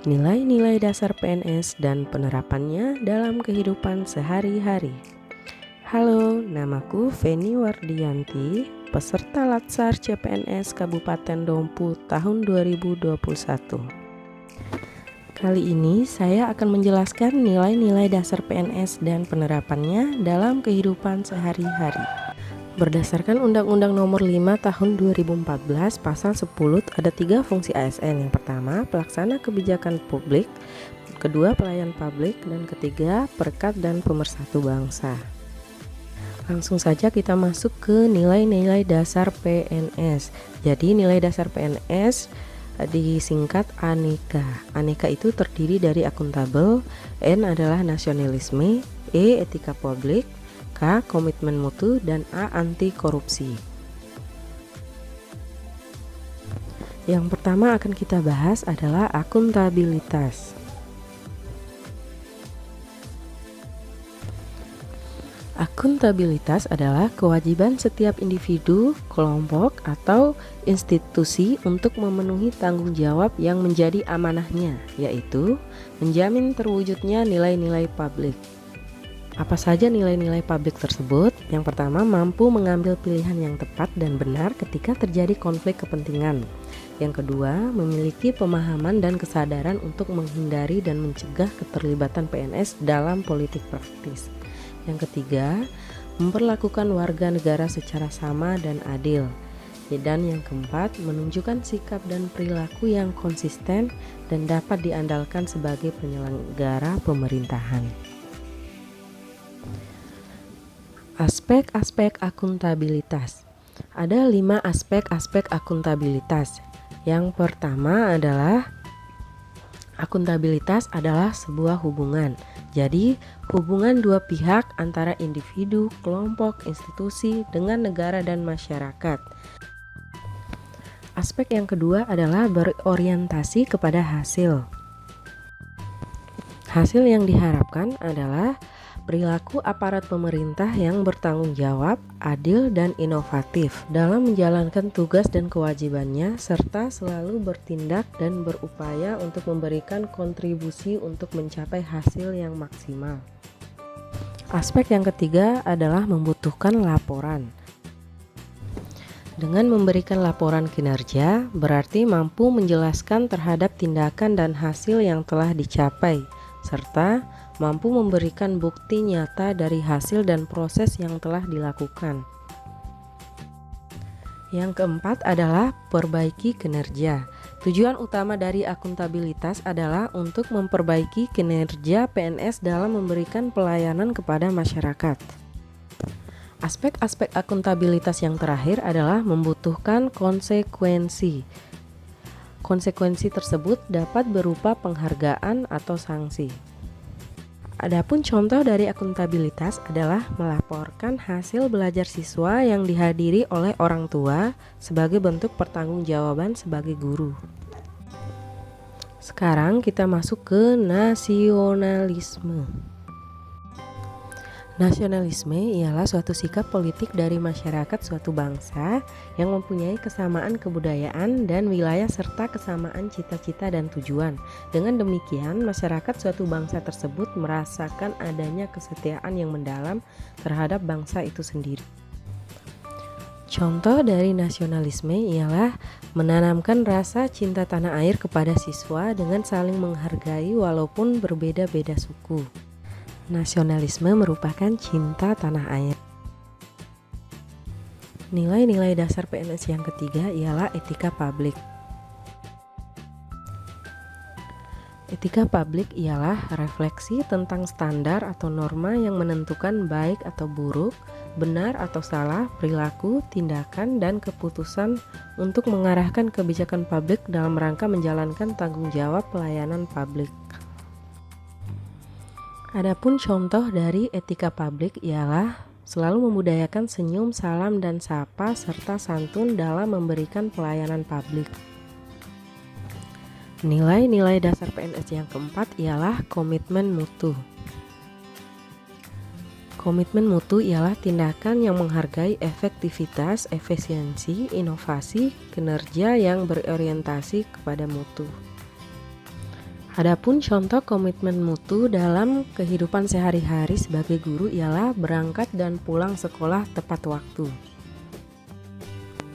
Nilai-nilai dasar PNS dan penerapannya dalam kehidupan sehari-hari. Halo, namaku Feni Wardianti, peserta Latsar CPNS Kabupaten Dompu tahun 2021. Kali ini saya akan menjelaskan nilai-nilai dasar PNS dan penerapannya dalam kehidupan sehari-hari. Berdasarkan Undang-Undang Nomor 5 Tahun 2014 Pasal 10 ada 3 fungsi ASN. Yang pertama, pelaksana kebijakan publik, kedua, pelayan publik, dan ketiga, perekat dan pemersatu bangsa. Langsung saja kita masuk ke nilai-nilai dasar PNS. Jadi nilai dasar PNS disingkat ANEKA. ANEKA itu terdiri dari akuntabel, N adalah nasionalisme, E etika publik, K komitmen mutu, dan A anti korupsi. Yang pertama akan kita bahas adalah akuntabilitas. Akuntabilitas adalah kewajiban setiap individu, kelompok, atau institusi untuk memenuhi tanggung jawab yang menjadi amanahnya, yaitu menjamin terwujudnya nilai-nilai publik. Apa saja nilai-nilai publik tersebut? Yang pertama, mampu mengambil pilihan yang tepat dan benar ketika terjadi konflik kepentingan. Yang kedua, memiliki pemahaman dan kesadaran untuk menghindari dan mencegah keterlibatan PNS dalam politik praktis. Yang ketiga, memperlakukan warga negara secara sama dan adil. Dan yang keempat, menunjukkan sikap dan perilaku yang konsisten dan dapat diandalkan sebagai penyelenggara pemerintahan. Aspek-aspek akuntabilitas. Ada 5 aspek-aspek akuntabilitas. Yang pertama adalah akuntabilitas adalah sebuah hubungan. Jadi, hubungan dua pihak antara individu, kelompok, institusi dengan negara dan masyarakat. Aspek yang kedua adalah berorientasi kepada hasil. Hasil yang diharapkan adalah perilaku aparat pemerintah yang bertanggung jawab, adil, dan inovatif dalam menjalankan tugas dan kewajibannya, serta selalu bertindak dan berupaya untuk memberikan kontribusi untuk mencapai hasil yang maksimal. Aspek yang ketiga adalah membutuhkan laporan. Dengan memberikan laporan kinerja, berarti mampu menjelaskan terhadap tindakan dan hasil yang telah dicapai, serta mampu memberikan bukti nyata dari hasil dan proses yang telah dilakukan. Yang keempat adalah perbaiki kinerja. Tujuan utama dari akuntabilitas adalah untuk memperbaiki kinerja PNS dalam memberikan pelayanan kepada masyarakat. Aspek-aspek akuntabilitas yang terakhir adalah membutuhkan konsekuensi. Konsekuensi tersebut dapat berupa penghargaan atau sanksi. Adapun contoh dari akuntabilitas adalah melaporkan hasil belajar siswa yang dihadiri oleh orang tua sebagai bentuk pertanggungjawaban sebagai guru. Sekarang kita masuk ke nasionalisme. Nasionalisme ialah suatu sikap politik dari masyarakat suatu bangsa yang mempunyai kesamaan kebudayaan dan wilayah serta kesamaan cita-cita dan tujuan. Dengan demikian, masyarakat suatu bangsa tersebut merasakan adanya kesetiaan yang mendalam terhadap bangsa itu sendiri. Contoh dari nasionalisme ialah menanamkan rasa cinta tanah air kepada siswa dengan saling menghargai walaupun berbeda-beda suku. Nasionalisme merupakan cinta tanah air. Nilai-nilai dasar PNS yang ketiga ialah etika publik. Etika publik ialah refleksi tentang standar atau norma yang menentukan baik atau buruk, benar atau salah, perilaku, tindakan, dan keputusan untuk mengarahkan kebijakan publik dalam rangka menjalankan tanggung jawab pelayanan publik. Adapun contoh dari etika publik ialah selalu membudayakan senyum, salam, dan sapa serta santun dalam memberikan pelayanan publik. Nilai-nilai dasar PNS yang keempat ialah komitmen mutu. Komitmen mutu ialah tindakan yang menghargai efektivitas, efisiensi, inovasi, kinerja yang berorientasi kepada mutu. Adapun contoh komitmen mutu dalam kehidupan sehari-hari sebagai guru ialah berangkat dan pulang sekolah tepat waktu.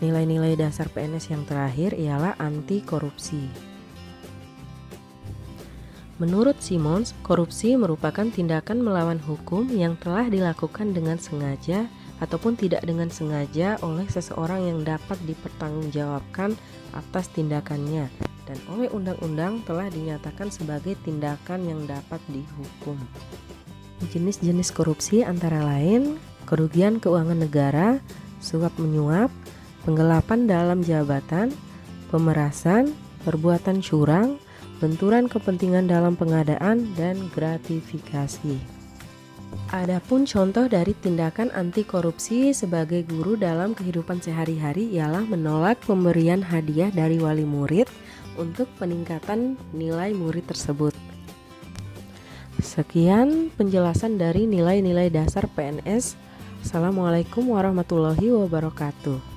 Nilai-nilai dasar PNS yang terakhir ialah anti korupsi. Menurut Simons, korupsi merupakan tindakan melawan hukum yang telah dilakukan dengan sengaja ataupun tidak dengan sengaja oleh seseorang yang dapat dipertanggungjawabkan atas tindakannya dan oleh undang-undang telah dinyatakan sebagai tindakan yang dapat dihukum. Jenis-jenis korupsi antara lain kerugian keuangan negara, suap menyuap, penggelapan dalam jabatan, pemerasan, perbuatan curang, benturan kepentingan dalam pengadaan, dan gratifikasi. Adapun contoh dari tindakan anti korupsi sebagai guru dalam kehidupan sehari-hari ialah menolak pemberian hadiah dari wali murid untuk peningkatan nilai murid tersebut. Sekian penjelasan dari nilai-nilai dasar PNS. Assalamualaikum warahmatullahi wabarakatuh.